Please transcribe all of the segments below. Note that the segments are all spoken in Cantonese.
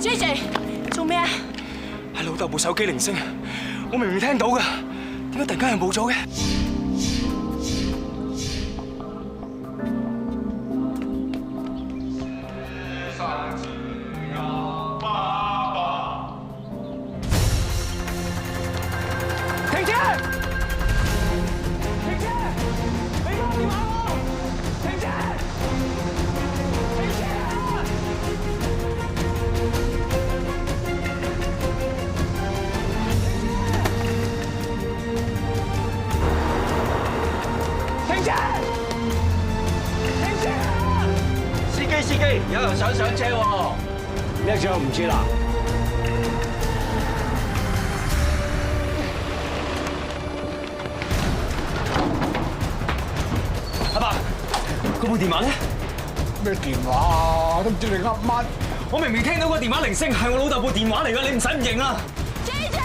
JJ， 做咩啊？係老豆部手機鈴聲，我明明聽到㗎，點解突然間又冇咗嘅？停車！停車！俾個電話我！停車！停車啊！停車！停車啊！司機，有人想上車喎。叻咗唔知啦。阿爸，嗰部電話咧？咩電話啊？都唔知你噏乜？我明明聽到個電話鈴聲係我老豆部電話嚟㗎，你唔使唔認啦。JJ，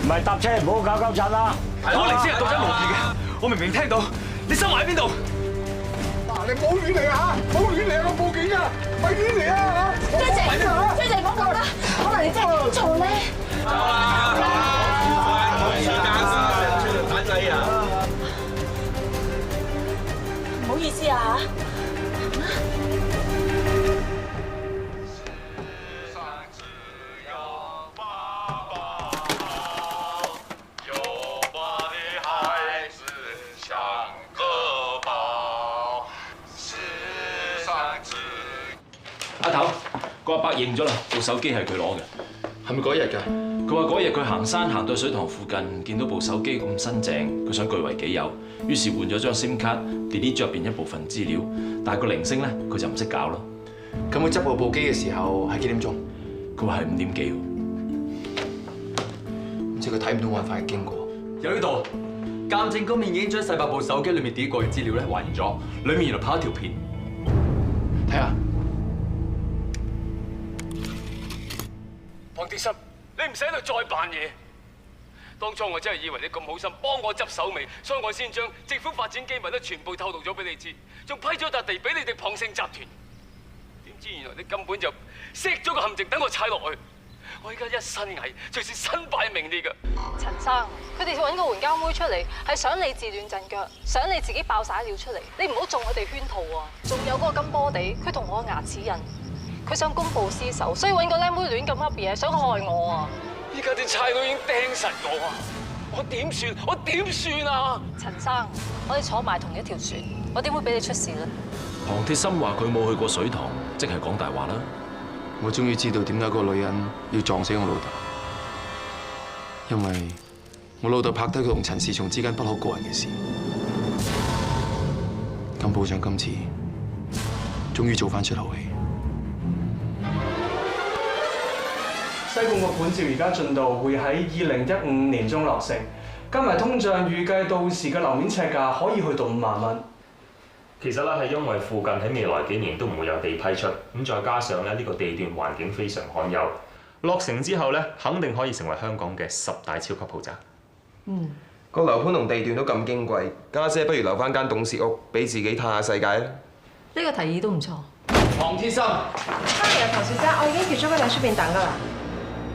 唔係搭車唔好搞交雜啦。嗰個鈴聲係獨一無二嘅，我明明聽到，你收埋喺邊度？嗱，你唔好亂嚟啊！唔好亂嚟啊！我報警啊！咪亂嚟啊！JJ，唔好講啦，可能你真係錯咧。唔好意思啊嚇。阿頭，個阿伯認咗啦，部手機係佢攞嘅，係咪嗰日㗎？佢話嗰日佢行山行到水塘附近，見到部手機咁新淨，佢想據為己有，於是換咗張 SIM 卡 delete 咗入邊一部分資料，但係個鈴聲咧佢就唔識搞咯。咁佢執部機嘅時候係幾點鐘？佢話係5點幾喎，即係佢睇唔到案發嘅經過。有呢度，鑑證嗰面已經將細伯部手機裏面delete過嘅資料咧還原咗，裏面原來拍一條片，睇下。龐鐵心，你唔使喺度再扮嘢。當初我真係以為你咁好心幫我執手尾，所以我先將政府發展機密都全部透露咗俾你知，仲批咗笪地俾你哋龐姓集團。點知原來你根本就 set 咗個陷阱等我踩落去。我而家一身蟻，隨時身敗名裂㗎。陳生，佢哋揾個援交妹出嚟，係想你自亂陣腳，想你自己爆晒料出嚟。你唔好中佢哋圈套啊！仲有嗰個金波地，佢同我牙齒印。佢想公報私仇，所以揾個靚妹亂咁噏嘢，想害我啊！依家啲差佬已經釘實我啊！我點算？我點算啊？陳生，我哋坐埋同一條船，我點會俾你出事咧？龐鐵心話佢冇去過水塘，即係講大話啦。我終於知道點解嗰個女人要撞死我老豆，因為我老豆拍低佢同陳氏松之間不可告人嘅事。金保長今次終於做翻出口氣。西貢個盤照而家進度會喺2015年中落成，加埋通脹，預計到時嘅樓面尺價可以去到5萬蚊。其實咧係因為附近喺未來幾年都唔會有地批出，咁再加上咧呢個地段環境非常罕有，落成之後咧肯定可以成為香港嘅10大超級豪宅。個樓盤同地段都咁矜貴，家姐不如留翻間董事屋，俾自己嘆下世界啦。呢個提議都唔錯。龐鐵心，翻嚟啊，唐小姐，我已經決咗佢喺出邊等㗎啦。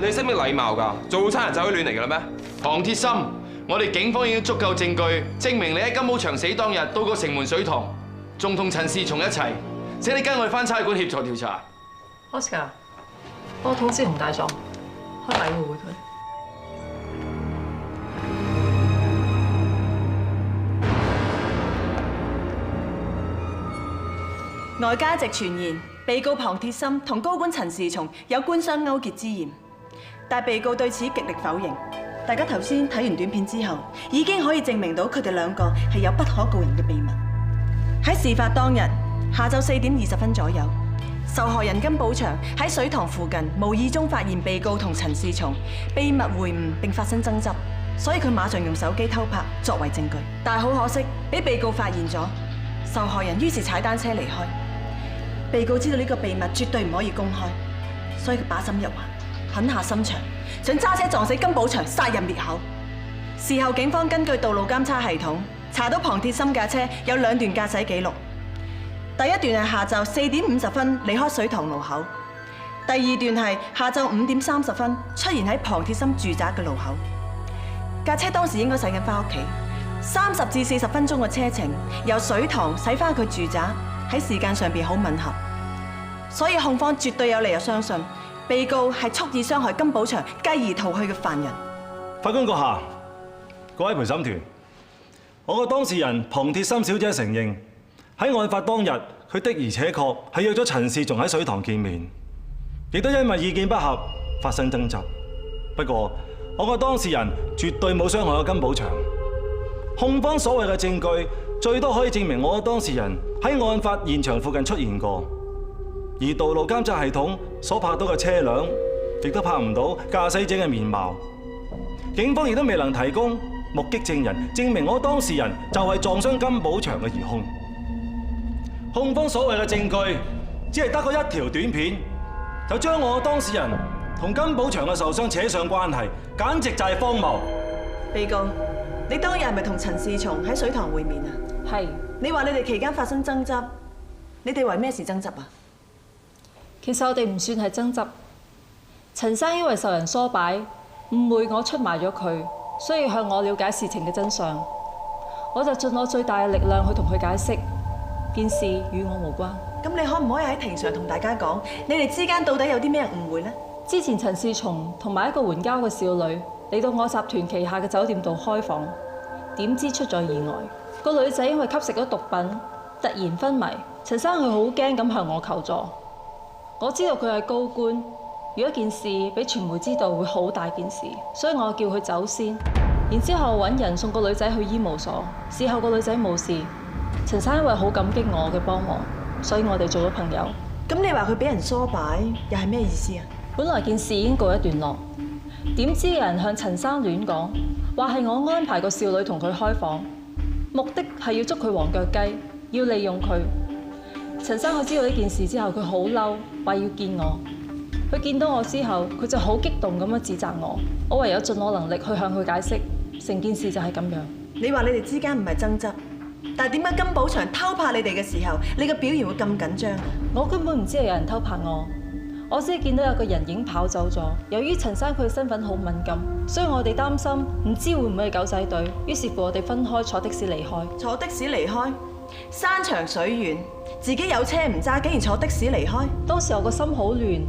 你識唔識禮貌㗎？做餐人就可以亂嚟㗎啦咩？龐鐵心，我哋警方已經足夠證據證明你喺金寶祥死當日到過城門水塘，仲同陳氏松一齊。請你跟我哋返差館協助調查。Oscar， 幫我通知洪大狀開例會佢。外界一直傳言被告龐鐵心同高官陳氏松有官商勾結之嫌，但被告對此極力否認。大家頭先睇完短片之後，已經可以證明到佢哋兩個係有不可告人嘅秘密。喺事發當日下晝4點20分左右，受害人金寶祥喺水塘附近無意中發現被告同陳氏松秘密會晤並發生爭執，所以佢馬上用手機偷拍作為證據。但係好可惜，俾被告發現咗。受害人於是踩單車離開。被告知道呢個秘密絕對唔可以公開，所以佢把心一橫，狠下心腸，想揸車撞死金寶祥，殺人滅口。事後警方根據道路監測系統查到龐鐵心架車有2段駕駛記錄，第一段係下晝4點50分離開水塘路口，第二段係下晝5點30分出現喺龐鐵心住宅嘅路口。架車當時應該駛緊翻屋企，30至40分鐘嘅車程，由水塘駛翻佢住宅，喺時間上邊好吻合，所以控方絕對有理由相信被告係蓄意傷害金寶祥繼而逃去嘅犯人。法官閣下，各位陪審團，我個當事人龐鐵心小姐承認喺案發當日，佢的而且確係約咗陳氏仲喺水塘見面，亦都因為意見不合發生爭執。不過，我個當事人絕對冇傷害過金寶祥。控方所謂嘅證據，最多可以證明我個當事人喺案發現場附近出現過，而道路監測系統所拍到嘅車輛，亦都拍唔到駕駛者嘅面貌。警方亦都未能提供目擊證人，證明我當事人就係撞傷金寶祥嘅疑兇。控方所謂嘅證據，只係得嗰一條短片，就將我當事人同金寶祥嘅受傷扯上關係，簡直就係荒謬。被告，你當日係咪同陳氏松喺水塘會面啊？係。你話你哋期間發生爭執，你哋為咩事爭執啊？其實我哋唔算係爭執，陳生因為受人唆擺，誤會我出賣咗佢，所以向我了解事情嘅真相。我就盡我最大嘅力量去同佢解釋，件事與我無關。咁你可唔可以喺庭上同大家講，你哋之間到底有啲咩誤會呢？之前陳氏松同埋一個援交嘅少女嚟到我集團旗下嘅酒店度開房，點知出咗意外。個女仔因為吸食咗毒品，突然昏迷。陳生佢好驚咁向我求助。我知道佢係高官，如果件事俾傳媒知道會好大件事，所以我叫佢走先，然之後揾人送個女仔去醫務所。事後個女仔冇事。陳生因為好感激我嘅幫忙，所以我哋做咗朋友。咁你話佢俾人唆擺，又係咩意思啊？本來件事已經告一段落，點知有人向陳生亂講，話係我安排個少女同佢開房，目的係要捉佢黃腳雞，要利用佢。陳生佢知道呢件事之後，佢好嬲，話要見我。佢見到我之後，佢就好激動咁樣指責我。我唯有盡我能力去向佢解釋，成件事就係咁樣。你話你哋之間唔係爭執，但係點解金寶祥偷拍你哋嘅時候，你嘅表現會咁緊張？我根本唔知係有人偷拍我只係見到有個人影跑走咗。由於陳生佢嘅身份好敏感，所以我哋擔心唔知會唔會係狗仔隊，於是乎我哋分開坐的士離開。坐的士離開？山長水遠，自己有車唔揸，竟然坐的士離開？當時我個心好亂，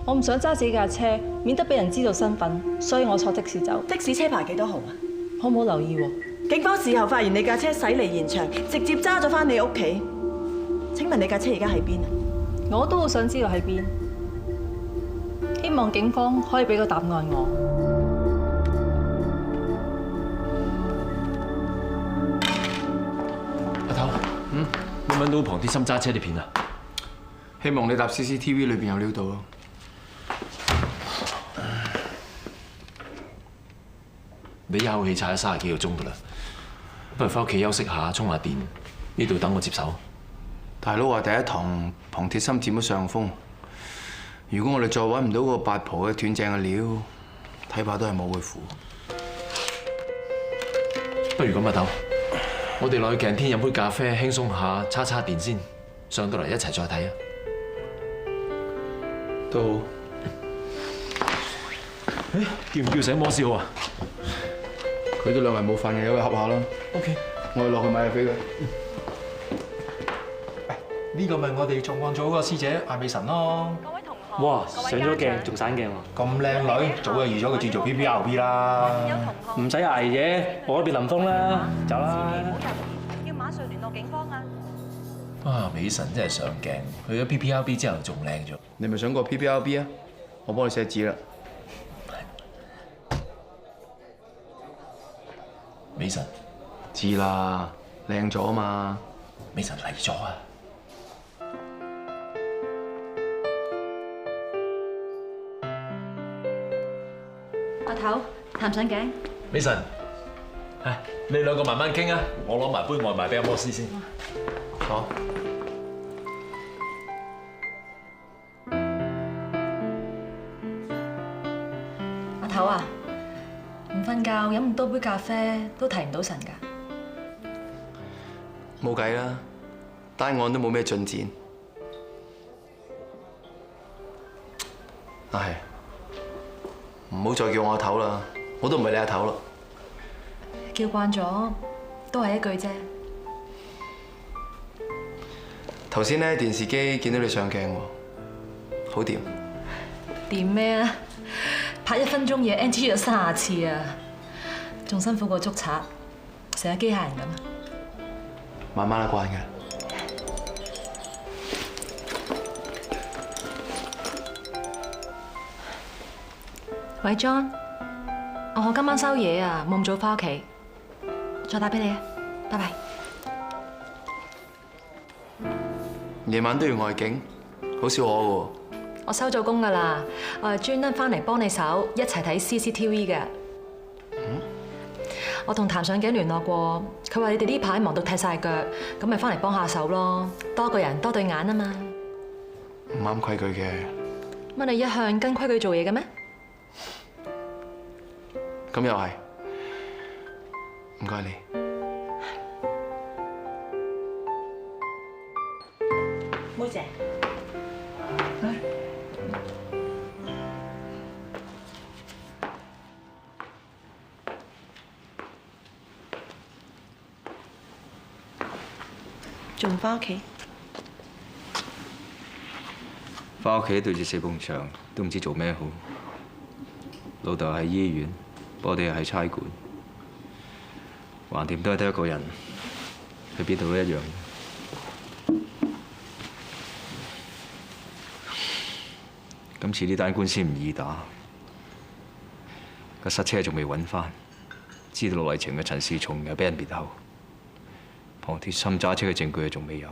我唔想揸自己架車，免得俾人知道身份，所以我坐的士走。的士車牌幾多號啊？我冇留意喎。警方事後發現你架車駛離現場，直接揸咗返你屋企。請問你架車而家喺邊啊？我都好想知道喺邊，希望警方可以俾個答案我。阿頭，你揾到龐鐵心揸車啲片啊？希望你搭 CCTV 裏邊有料到咯。你一口氣踩咗30幾個鐘噶啦，不如翻屋企休息下，充下電，呢度等我接手。大佬話第一堂龐鐵心佔咗上風，如果我哋再揾唔到個八婆嘅斷正嘅料，睇怕都係冇佢符。不如咁阿頭，我哋落去鏡天飲杯咖啡，輕鬆下，叉電先，上到嚟一齊再睇啊！都好。叫唔叫醒摩斯好啊？佢都2日冇飯嘅，有佢合下啦。OK， 我哋落去買嘢俾佢。呢個咪我哋重案組嗰個師姐艾美臣咯。各位同學，哇，上咗鏡仲散鏡喎！咁靚女，早就預咗佢轉做 PPRP 啦。唔使捱嘅，我嗰邊林峰啦，走啦。要馬上聯絡警方啊！啊，美神真係上鏡，去咗 PPRP 之後仲靚咗。你咪想過 PPRP 啊？我幫你寫字啦。美神，知啦，靚咗嘛。美神嚟咗啊！阿頭，談上鏡。美神，你兩個慢慢傾啊，我攞埋杯外賣俾阿摩斯先。好。阿頭啊，唔瞓覺飲咁多杯咖啡都提唔到神㗎。冇計啦，單案都冇咩進展。阿係，唔好再叫我阿頭啦，我都唔係你阿頭咯。叫慣咗，都係一句啫。頭先咧電視機見到你上鏡喎，好掂。掂咩啊？拍1分鐘嘢 NG 咗30次啊，仲辛苦過捉賊，成個機械人咁。慢慢慣嘅。喂 John， 我今晚收嘢啊，冇咁早翻屋企，再打俾你啊，拜拜。夜晚都要外景，好少我喎。我收咗工㗎啦，我係專登翻嚟幫你手，一齊睇 CCTV 嘅。我同譚上景聯絡過，佢話你哋呢排忙到踢晒腳，咁咪翻嚟幫下手咯，多個人多對眼啊嘛。唔啱規矩嘅。乜你一向跟規矩做嘢嘅咩？咁又係，唔該你。妹姐，仲唔翻屋企？翻屋企對住4埲牆，都唔知做咩好。老豆喺醫院，我哋又喺差館，橫掂都係得一個人，去邊度都一樣。今次呢單官司唔易打，個塞車仲未揾翻，知道內情嘅陳士松又俾人滅後，龐鐵心揸車嘅證據又仲未有，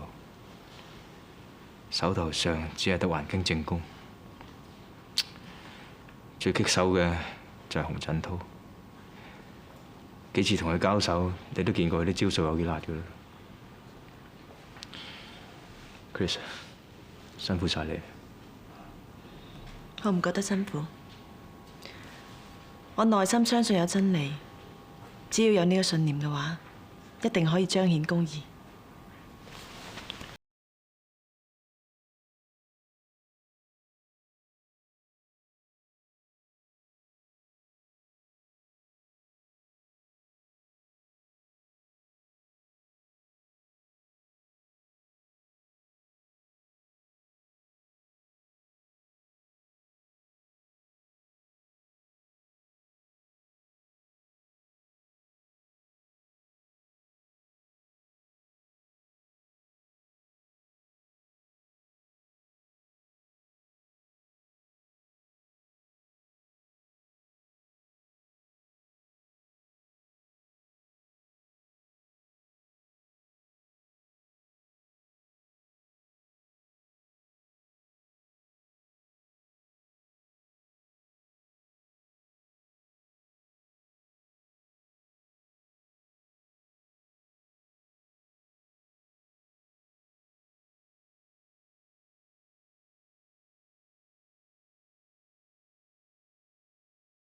手頭上只係得還京正公，最棘手嘅就係洪振濤。幾次同佢交手，你都見過佢啲招數有幾辣㗎啦。Chris， 辛苦晒你。我唔覺得辛苦，我內心相信有真理，只要有呢個信念嘅話，一定可以彰顯公義。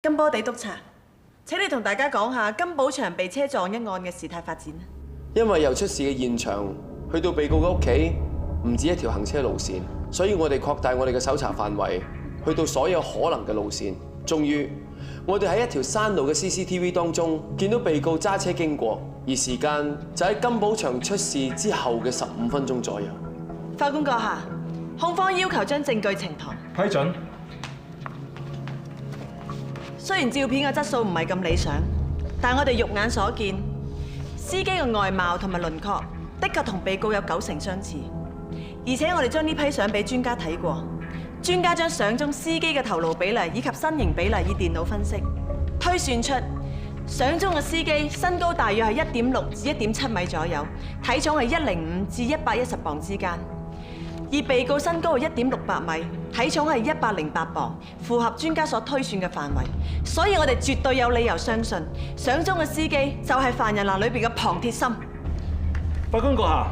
金波地督察，請你同大家講下金寶祥被車撞一案嘅事態發展。因為由出事嘅現場去到被告嘅屋企唔止一條行車路線，所以我哋擴大我哋嘅搜查範圍，去到所有可能嘅路線。終於，我哋喺一條山路嘅 CCTV 當中見到被告揸車經過，而時間就喺金寶祥出事之後嘅15分鐘左右。法官閣下，控方要求將證據呈堂。批准。雖然照片嘅質素唔係咁理想，但我哋肉眼所見，司機嘅外貌同埋輪廓的確同被告有90%相似。而且我哋將呢批相俾專家睇過，專家將相中司機嘅頭顱比例以及身形比例以電腦分析，推算出相中嘅司機身高大約係1.6至1.7米左右，體重係105至110磅之間。而被告身高係1.68米，體重係108磅，符合專家所推算嘅範圍，所以我哋絕對有理由相信，相中嘅司機就係犯人欄裏邊嘅龐鐵心。法官閣下，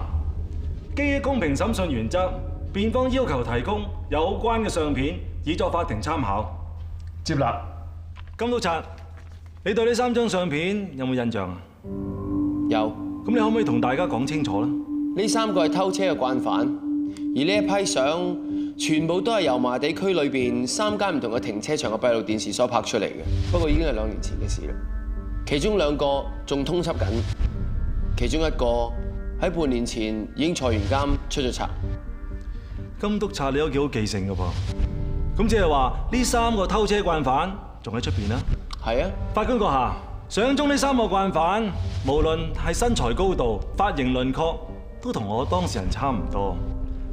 基於公平審訊原則，辯方要求提供有關嘅相片，以作法庭參考。接納。金督察，你對呢3張相片有冇印象啊？有。咁你可唔可以同大家講清楚咧？呢3個係偷車嘅慣犯。而呢一批相全部都係油麻地區裏邊3間唔同嘅停車場嘅閉路電視所拍出嚟嘅。不過已經係2年前嘅事啦。其中2個仲通緝緊，其中1個喺半年前已經坐完監出咗冊。金督察你都幾好記性㗎噃。咁即係話呢3個偷車慣犯仲喺出邊啦？係啊，法官閣下，相中呢3個慣犯，無論係身材高度、髮型輪廓，都同我當事人差唔多。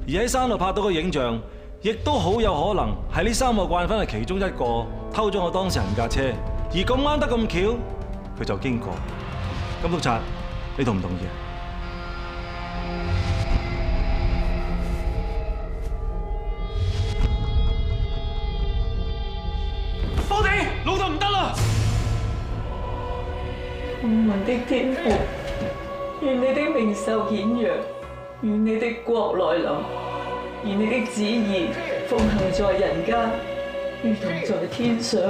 而喺山度拍到嘅影像，亦都好有可能係呢3個慣犯嘅其中1個偷咗我當事人架車，而咁啱得咁巧，佢就經過。金督察，你同唔同意啊？波地，老豆唔得啦！我們的天父，願你的名受顯揚，願你的國來臨，願你的旨意奉行在人間，如同在天上。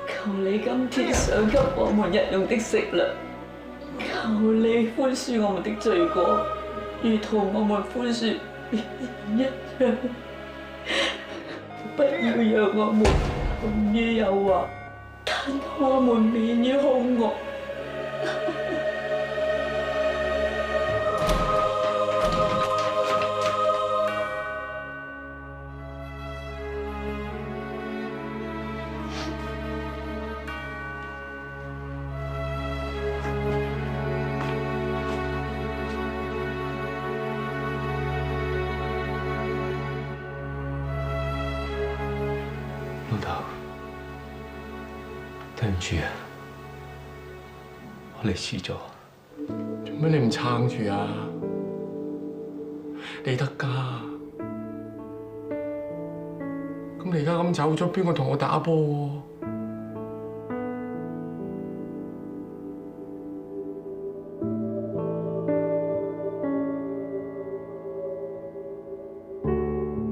求你今天賞給我們日用的食糧，求你寬恕我們的罪過，如同我們寬恕別人一樣。不要讓我們陷於誘惑，但我們免於兇惡。老豆，對唔住啊，我嚟遲咗。做咩你唔撐住啊？你得㗎。咁你而家咁走咗，邊個同我打波？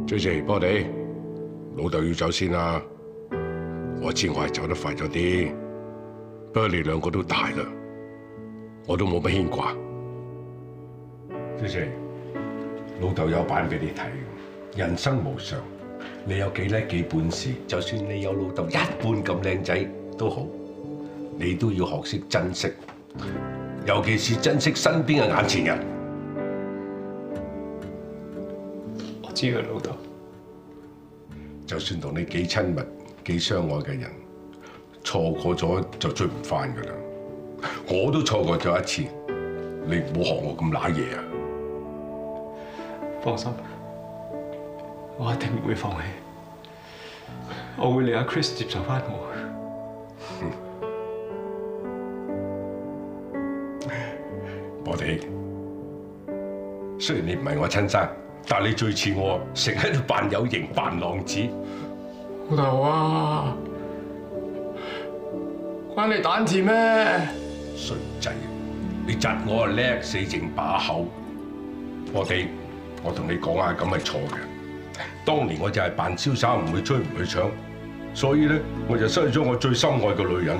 最遲波地，老豆要走先啦。我知我係走得快咗啲，不過你2個都大啦，我都冇乜牽掛。最遲，老豆有版俾你睇，人生無常，你有幾叻幾本事，就算你有老豆一半咁靚仔都好，你都要學識珍惜，尤其是珍惜身邊嘅眼前人。我知佢老豆，就算同你幾親密、幾相愛嘅人，錯過咗就追唔翻噶啦。我都錯過咗1次，你唔好學我咁揦嘢啊！放心，我一定唔會放棄，我會令阿 Chris 接受翻我。波地，雖然你唔係我親生，但你最似我，成日喺度扮有型、扮浪子。老豆啊，關你蛋事咩？衰仔，你窒我啊叻，死剩把口。波地，我同你講下，咁係錯嘅。當年我就係扮瀟灑，唔會追唔會搶，所以咧我就失去咗我最心愛嘅女人。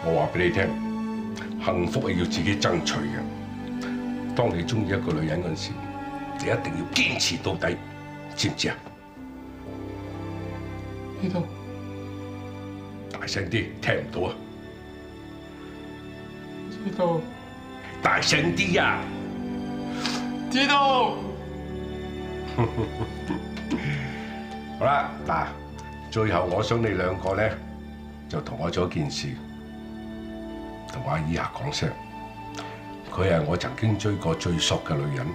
我話俾你聽，幸福係要自己爭取嘅。當你中意一個女人嗰陣時，你一定要堅持到底，知唔知啊？知道。大聲啲，聽唔到啊！知道。大聲啲啊！知道。好啦，嗱，最後我想你2個咧，就同我做一件事，同阿姨下講聲，佢係我曾經追過最索嘅女人，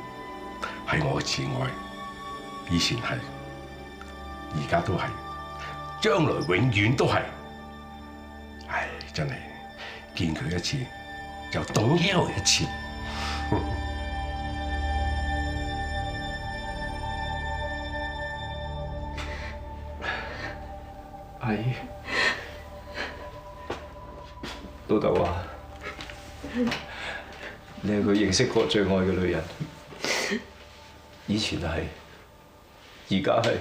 係我嘅摯愛，以前係，而家都係，將來永遠都係。唉，真係見佢一次就懂yêu一次。阿姨，老豆話：你係佢認識過最愛嘅女人，以前係，而家係，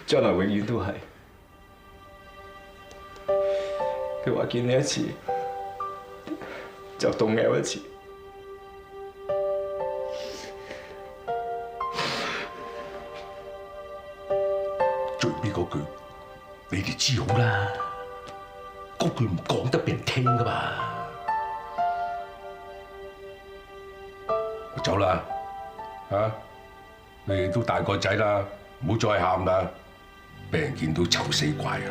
將來永遠都係。佢話見你一次就動搖一次。邊嗰句，你哋知好啦。嗰句唔講得俾人聽噶嘛。我走啦，嚇！你哋都大個仔啦，唔好再喊啦，俾人見到醜死怪啊！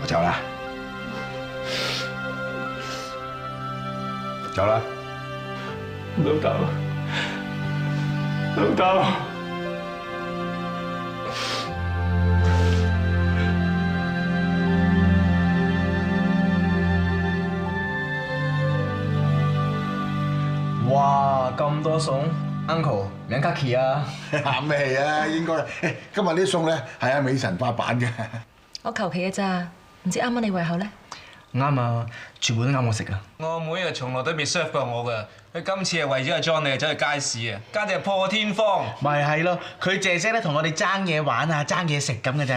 我走啦，走啦，老豆，老豆。哇！咁多餸 ，Uncle 兩卡奇啊！客咩氣啊？應該今日啲餸咧係阿美神發版嘅。我求其嘅咋，唔知啱唔啱你胃口咧？啱啊，全部都啱我食啊！我妹啊，從來都未 serve 過我噶，佢今次係為咗阿 John 你走去街市啊，簡直係破天荒。咪係咯，佢淨係識得同我哋爭嘢玩啊，爭嘢食咁嘅咋。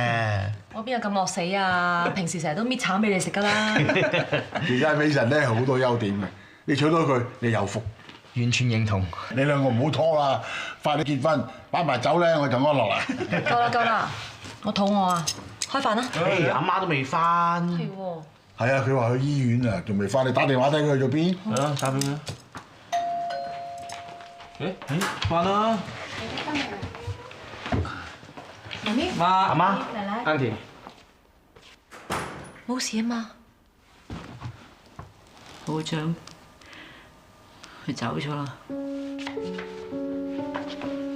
我邊有咁惡死啊？平時成日都搣橙俾你食噶啦。而家美神咧好多優點嘅，你娶到佢，你有福。完全認同。你兩個唔好拖啦，快啲結婚，擺埋酒咧我就安樂啦。夠啦夠啦，我肚餓啊，開飯啦。阿媽都未翻。係喎。係啊，佢話去醫院啊，仲未翻，你打電話睇佢去咗邊？係啊，打俾佢。飯啦。媽咪。媽。阿媽。奶奶。Auntie。冇事啊嘛。部長，佢走咗啦。唔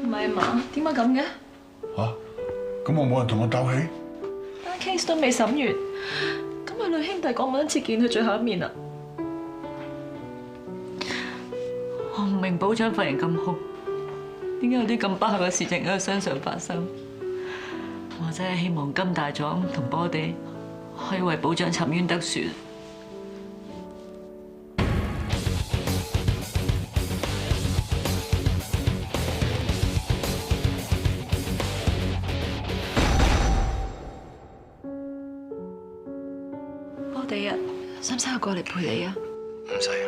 係嘛？點解咁嘅？嚇！咁我冇人同我鬥氣。單 case 都未審完，咁佢兩兄弟講唔一次見佢最後一面啦。我唔明保長份人咁好，點解有啲咁不幸嘅事情喺佢身上發生？我真係希望金大狀同波地可以為保長沉冤得雪。波地啊，使唔使我過嚟陪你啊？唔使啊，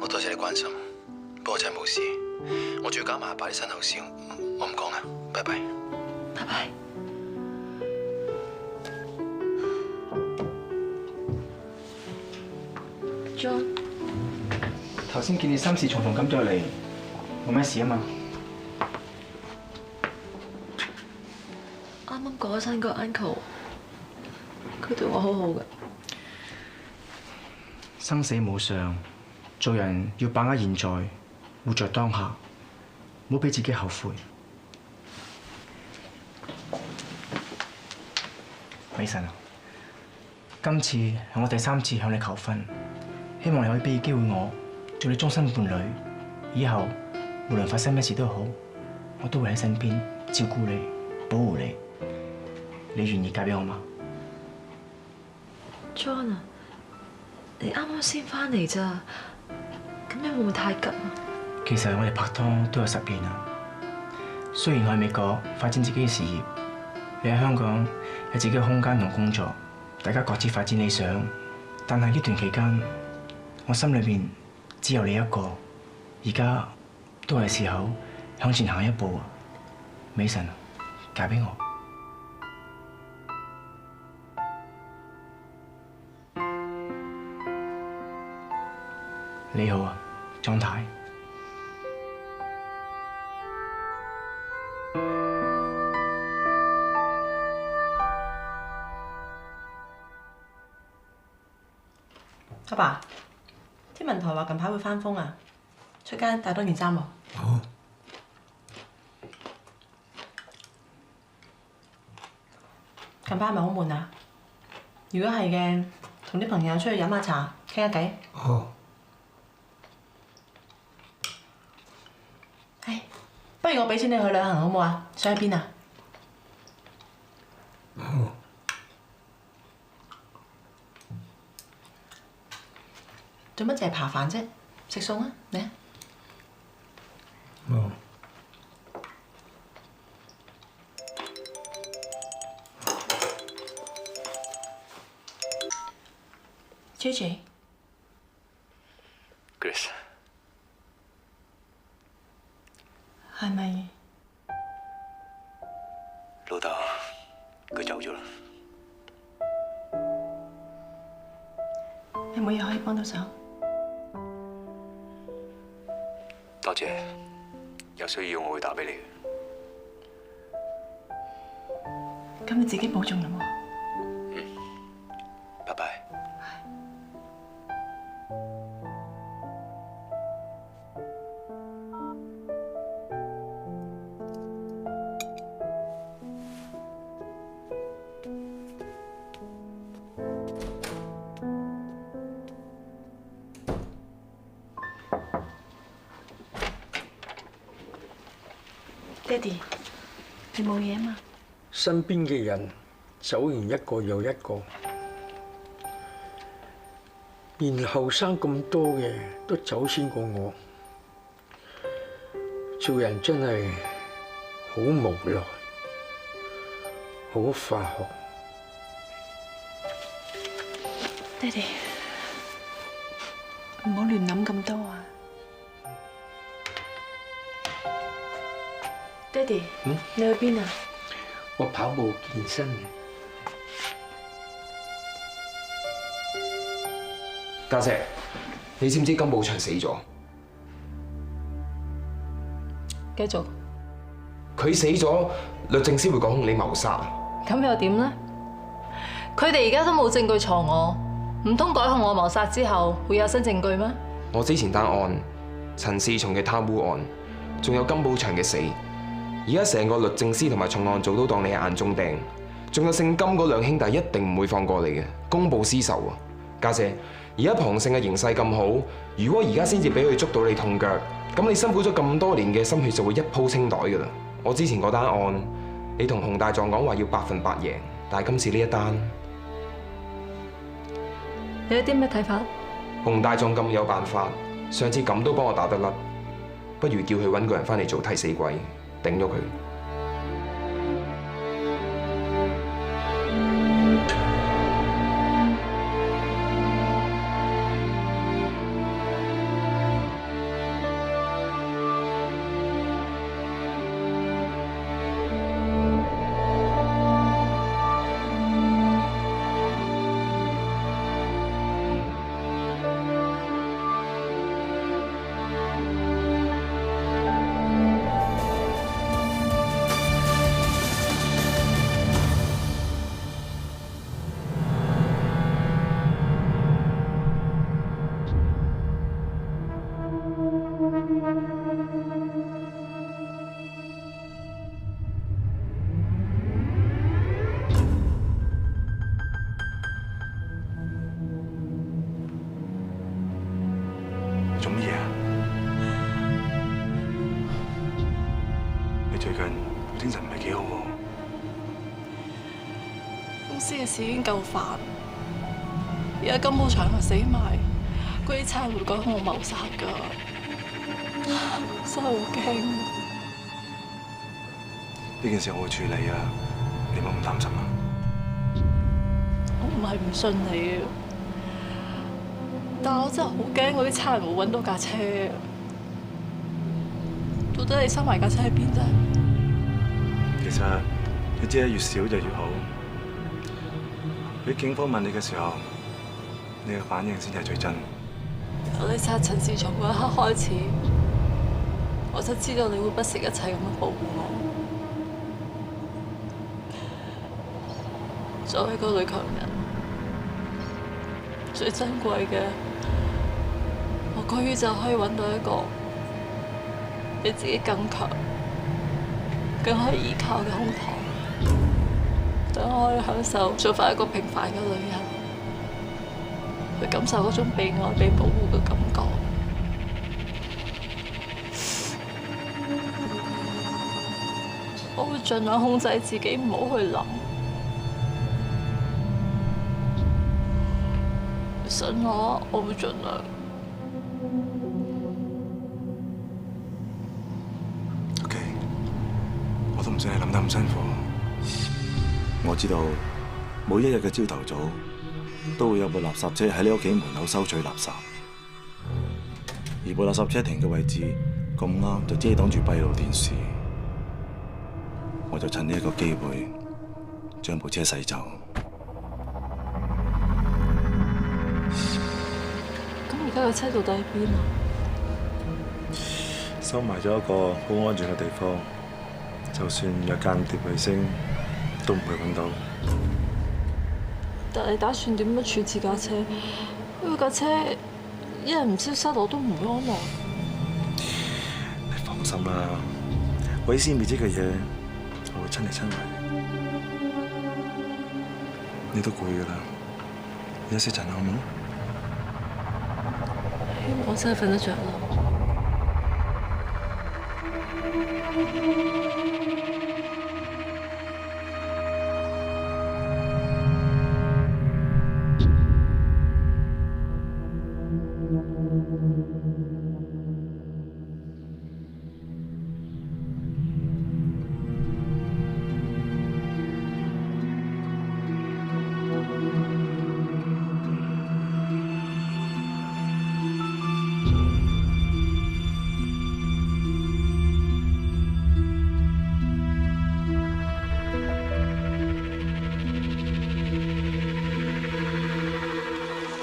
我多謝你關心，不過真係冇事，我仲要搞埋阿爸啲身後事，我唔講啦，拜拜。拜拜。John，頭先見你心事重重咁再嚟，冇咩事啊嘛？啱啱過咗身個 uncle， 佢對我好好嘅。生死無常，做人要把握現在，活在當下，唔好俾自己後悔。美神啊，今次係我第3次向你求婚，希望你可以俾機會我做你終身伴侶。以後無論發生咩事都好，我都會喺身邊照顧你、保護你。你願意嫁俾我嗎 ？John 啊，你啱啱先翻嚟咋，咁樣會唔會太急啊？其實我哋拍拖都有10年啦。雖然我喺美國發展自己嘅事業，你喺香港有自己嘅空間同工作，大家各自發展理想。但係呢段期間，我心裏邊只有你一個。而家都係時候向前行一步啊，美神，嫁俾我。你好啊，莊太。阿爸，天文台話近排會翻風啊，出街帶多件衫喎。好。近排係咪好悶啊？如果係嘅，同啲朋友出去飲下茶，傾下偈。好。不如我俾錢你去旅行好唔好啊？想去邊啊？好。做乜淨係扒飯啫？食餸啊，嚟啊！好。JJ。Grace。係咪有冇嘢可以幫到手？多謝，有需要我會打俾你。咁你自己保重啦喎。拜拜。爹哋，你冇嘢啊嘛？身邊嘅人走完一個又一個，連後生咁多嘅都走先過我，做人真係好無奈，好化學。爹哋，唔好亂諗咁多啊！爹哋，你去邊啊？我跑步健身。家姐，你知唔知金寶祥死咗？繼續。佢死咗，律政司會講控你謀殺。咁又點呢？佢哋而家都冇證據藏我，唔通改控我謀殺之後會有新證據咩？我之前單案陳世松嘅貪污案，仲有金寶祥嘅死。而家成個律政司同埋重案組都當你係眼中釘，仲有姓金嗰兩兄弟一定唔會放過你嘅，公報私仇啊！家姐，而家龐姓嘅形勢咁好，如果而家先至俾佢捉到你痛腳，咁你辛苦咗咁多年嘅心血就會一鋪清袋噶啦！我之前嗰單案，你同洪大狀講話要100%贏，但係今次呢一單，你有啲咩睇法？洪大狀咁有辦法，上次咁都幫我打得甩，不如叫佢揾個人翻嚟做替死鬼。頂咗佢。做乜嘢啊？你最近精神唔係幾好喎。公司嘅事已經夠煩，而家金寶祥又死埋，嗰啲差人會講我謀殺㗎，真係好驚。呢件事我會處理啊，你唔好咁擔心啊。我唔係唔信你啊，但我真係好驚嗰啲差人會揾到架車。到底你收埋架車喺邊啫？其實你知得越少就越好。俾警方問你嘅時候，你嘅反應先係最真。由你殺陳志松嗰一刻開始，我就知道你會不惜一切咁樣保護我。作為一個女強人，最珍貴嘅，我居於就可以揾到一個比自己更強、更可以依靠嘅胸膛，等我可以享受做返一個平凡嘅女人，去感受嗰種被愛、被保護嘅感覺。我會盡量控制自己，唔好去諗。信我，我會盡量。OK， 我都唔想你諗得咁辛苦。我知道每一日嘅朝頭早都會有部垃圾車喺你屋企門口收取垃圾，而部垃圾車停嘅位置咁啱就遮擋住閉路電視，我就趁呢一個機會將部車駛走。佢架車到底喺邊啊？收埋咗一個好安全嘅地方，就算有間諜衛星都唔會揾到。但係打算點樣處置架車？佢架車一日唔消失，我都唔會安樂。你放心啦，毀屍滅跡嘅嘢，我會親力親為。你都攰㗎啦，休息陣好冇？希望我真係瞓得着啦。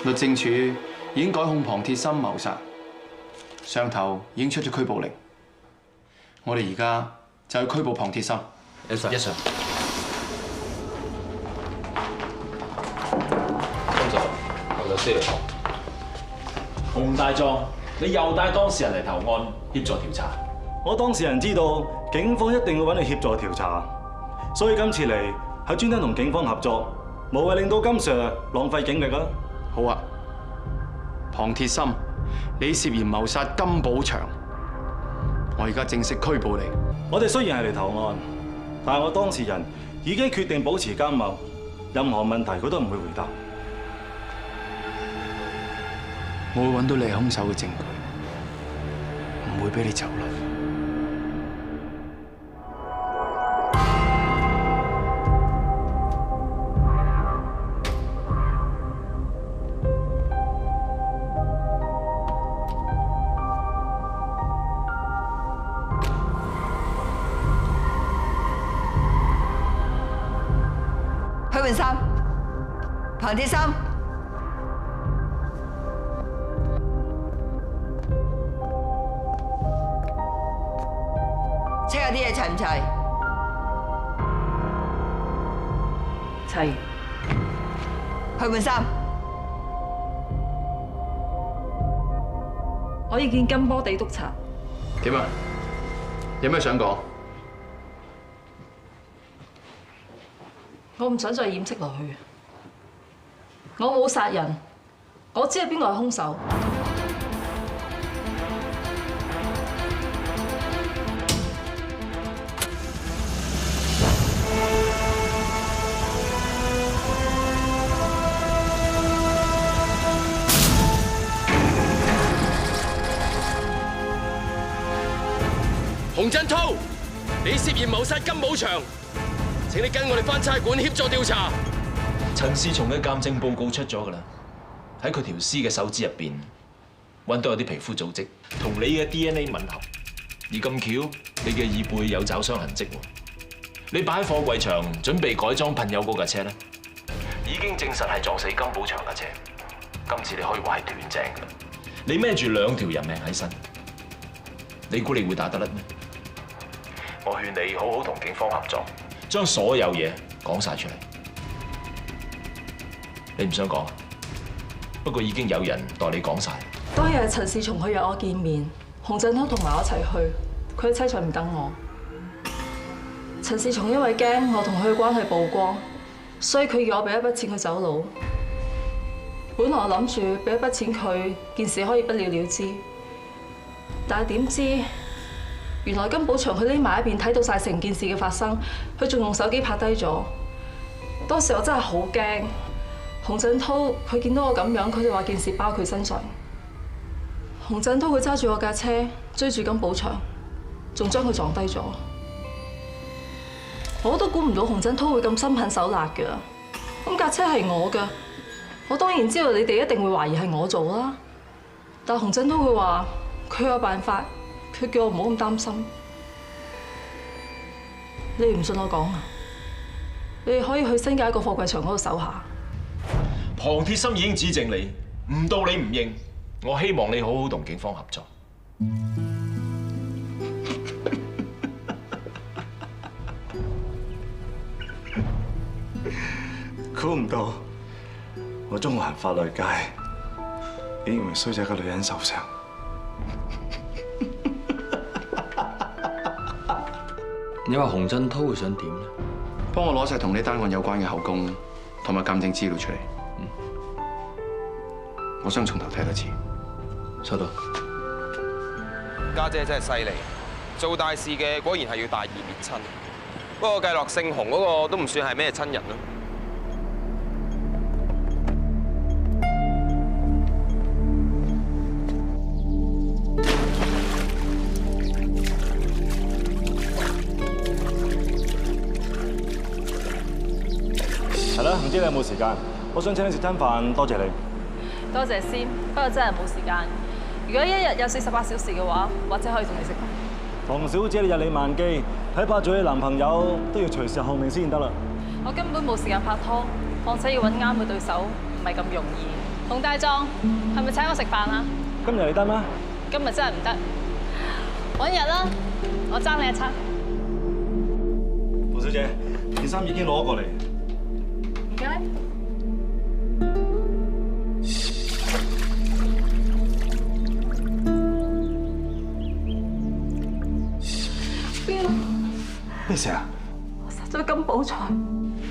律政處已經改控龐鐵心謀殺，上頭已經出咗拘捕令。我哋而家就去拘捕龐鐵心。Yes sir。Yes sir。今集我就先嚟講。洪大壯，你又帶當事人嚟投案協助調查。我當事人知道警方一定會揾你協助調查，所以今次嚟係專登同警方合作，無謂令到金 Sir 浪費警力啊！好啊，龐鐵心，你涉嫌謀殺金寶祥，我而家正式拘捕你。我哋雖然係嚟投案，但係我當事人已經決定保持緘默，任何問題佢都唔會回答。我會揾到你係兇手嘅證據，唔會俾你走甩。許換衫，龐鐵心，車嗰啲嘢齊唔齊？齊。許換衫，我要見金波地督察。點啊？有咩想講？我唔想再掩飾落去。我冇殺人，我知係邊個係兇手。洪振滔，你涉嫌謀殺金寶祥。請你跟我哋返差館協助調查。陳思松嘅鑑證報告出咗㗎啦，喺佢條屍嘅手指入邊揾到有啲皮膚組織同你嘅 DNA 吻合，而咁巧你嘅耳背有爪傷痕跡喎。你擺喺貨櫃場準備改裝噴油嗰架車咧，已經證實係撞死金寶祥架車。今次你可以話係斷正㗎啦。你孭住2條人命喺身，你估你會打得甩咩？我勸你好好同警方合作。將所有嘢講晒出嚟，你唔想講？不過已經有人代你講晒。當日陳思松去約我見面，洪振滔同埋我一齊去，佢喺車上唔等我。陳思松因為驚我同佢嘅關係曝光，所以佢叫我俾一筆錢佢走佬。本來我諗住俾一筆錢佢，件事可以不了了之，但係點知？原來金寶祥佢匿埋一邊睇到晒成件事嘅發生，佢仲用手機拍低咗。當時我真係好驚。洪振滔佢見到我咁樣，佢就話件事包佢身上。洪振滔佢揸住我架車追住金寶祥，仲將佢撞低咗。我都估唔到洪振滔會咁心狠手辣㗎。咁架車係我㗎，我當然知道你哋一定會懷疑係我做啦。但洪振滔佢話佢有辦法。佢叫我唔好咁擔心，你唔信我講啊？你哋可以去新界一個貨櫃場嗰度搜下。龐鐵心已經指證你，唔到你唔認，我希望你好好同警方合作。估唔到我中環法律界竟然衰仔個女人手上。你話洪振濤會想點咧？幫我攞晒同呢單案有關嘅口供同埋鑑證資料出嚟。我想從頭睇多次。收到。家姐真係犀利，做大事嘅果然係要大義滅親。不過計落姓洪嗰個都唔算係咩親人咯。係啦，唔知你有冇時間？我想請你食餐飯，多謝你。多謝先，不過真係冇時間。如果一日有48小時嘅話，或者可以同你食飯。唐小姐，你日理萬機，睇怕做你男朋友都要隨時候命先得啦。我根本冇時間拍拖，況且要揾啱嘅對手唔係咁容易。洪大壯，係咪請我食飯啊？今日你得嗎？今日真係唔得，揾日啦，我爭你一餐。唐小姐，件衫已經攞過嚟。唔該。咩事啊？我失咗金寶財。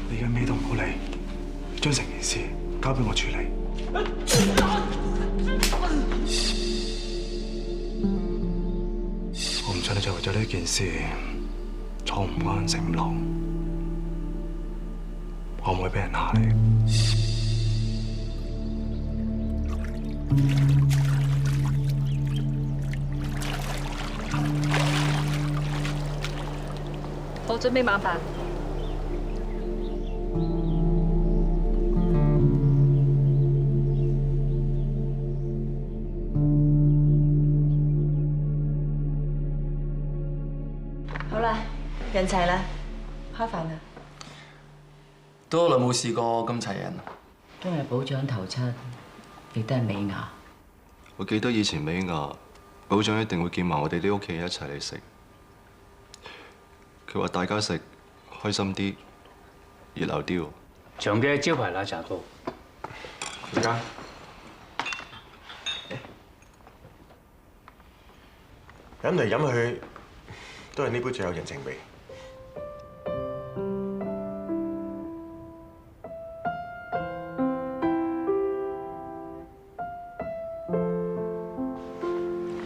你而家咩都唔好理，將成件事交俾我處理。我唔想你再為咗呢件事坐唔安食唔落，我唔會俾人蝦你。我準備晚飯。好啦，人齊啦，開飯啦。都好耐冇試過咁齊人。今日保長頭七，亦都係美牙。我記得以前美牙保長一定會叫埋我哋啲屋企人一齊嚟食。佢話大家食開心啲，熱鬧啲喎。長嘅招牌奶茶糕。而家飲嚟飲去都係呢杯最有人情味。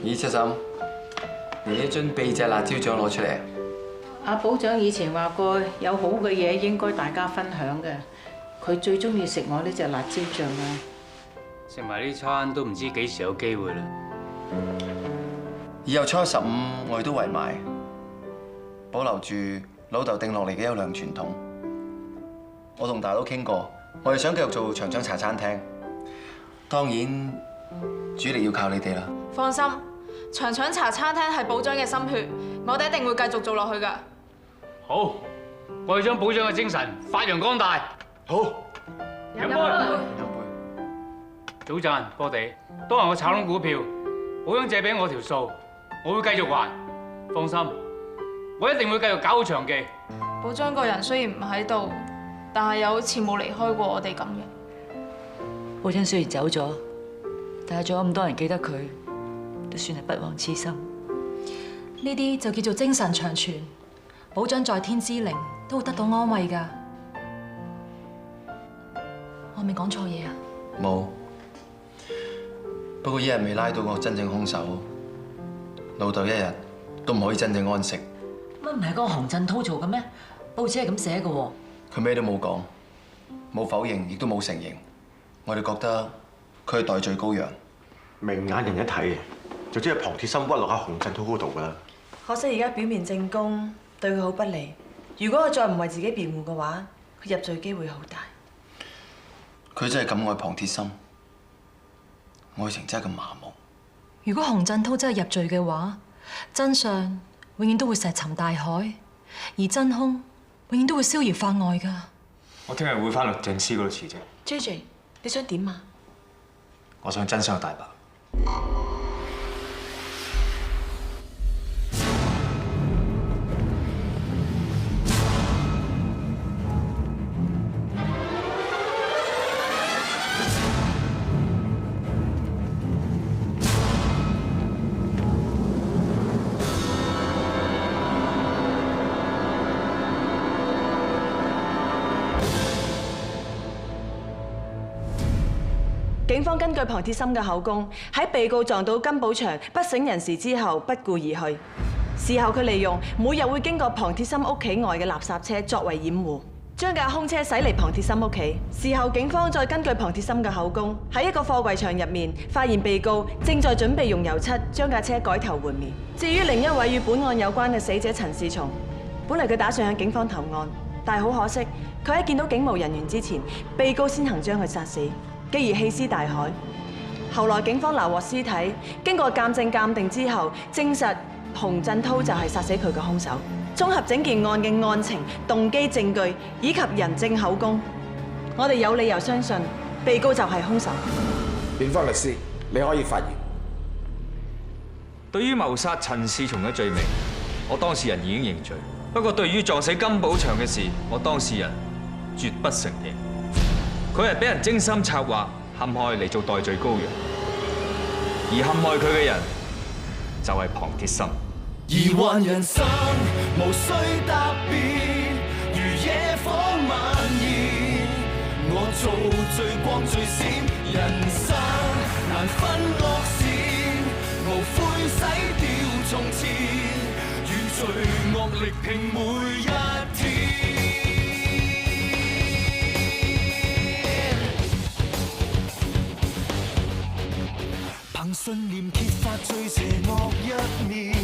咦，七嬸，你一樽秘製辣椒醬攞出嚟啊！阿保長以前話過，有好嘅嘢應該大家分享嘅。佢最中意食我呢隻辣椒醬啊！食埋呢餐都唔知幾時有機會啦。以後初一15我哋都圍埋，保留住老豆定落嚟嘅優良傳統。我同大佬傾過，我哋想繼續做長長茶餐廳，當然主力要靠你哋啦。放心，長長茶餐廳係保長嘅心血，我哋一定會繼續做落去㗎。好，我哋將保長嘅精神發揚光大。好，飲杯。早賺波地，當日我炒窿股票，保長借俾我條數，我會繼續還。放心，我一定會繼續搞好長記。保長個人雖然唔喺度，但係又好似冇離開過我哋咁嘅。保長雖然走咗，但係仲有咁多人記得佢，都算係不枉此生。呢啲就叫做精神長存。保長在天之靈都會得到安慰㗎。我未講錯嘢啊？冇。不過一日未拉到個真正兇手，老豆一日都唔可以真正安息。乜唔係嗰個洪振濤做嘅咩？報紙係咁寫嘅喎。佢咩都冇講，冇否認，亦都冇承認。我哋覺得佢係代罪羔羊。明眼人一睇，就知係龐鐵心屈落喺洪振濤嗰度㗎啦。可惜而家表面證供對佢好不利。如果佢再唔為自己辯護嘅話，佢入罪機會好大。佢真係咁愛龐鐵心，愛情真係咁麻木。如果洪振濤真係入罪嘅話，真相永遠都會石沉大海，而真兇永遠都會逍遙法外㗎。我聽日會返律政司嗰度辭職。JJ，你想點啊？我想真相大白。警方根據龐鐵心嘅口供，喺被告撞到金寶祥不省人事之後不顧而去。事後佢利用每日會經過龐鐵心屋企外嘅垃圾車作為掩護，將架空車駛離龐鐵心屋企。事後警方再根據龐鐵心嘅口供，喺一個貨櫃場入面發現被告正在準備用油漆將架車改頭換面。至於另一位與本案有關嘅死者陳士松，本嚟佢打算向警方投案，但係好可惜，佢喺見到警務人員之前，被告先行將佢殺死，繼而棄屍大海。後來警方撈獲屍體，經過鑑證鑑定之後，證實洪振濤就係殺死佢嘅兇手。綜合整件案嘅案情、動機、證據以及人證口供，我哋有理由相信被告就係兇手。辯方律師，你可以發言。對於謀殺陳士松嘅罪名，我當事人已經認罪。不過對於撞死金寶祥嘅事，我當事人絕不承認。佢係俾人精心策劃陷害嚟做代罪羔羊，而陷害佢嘅人就係龐鐵心。疑幻人生無需答辯，如野火蔓延。我做最光最閃，人生難分惡善，無悔洗掉從前，與罪惡力拼每一天。憑信念揭發最邪惡一面。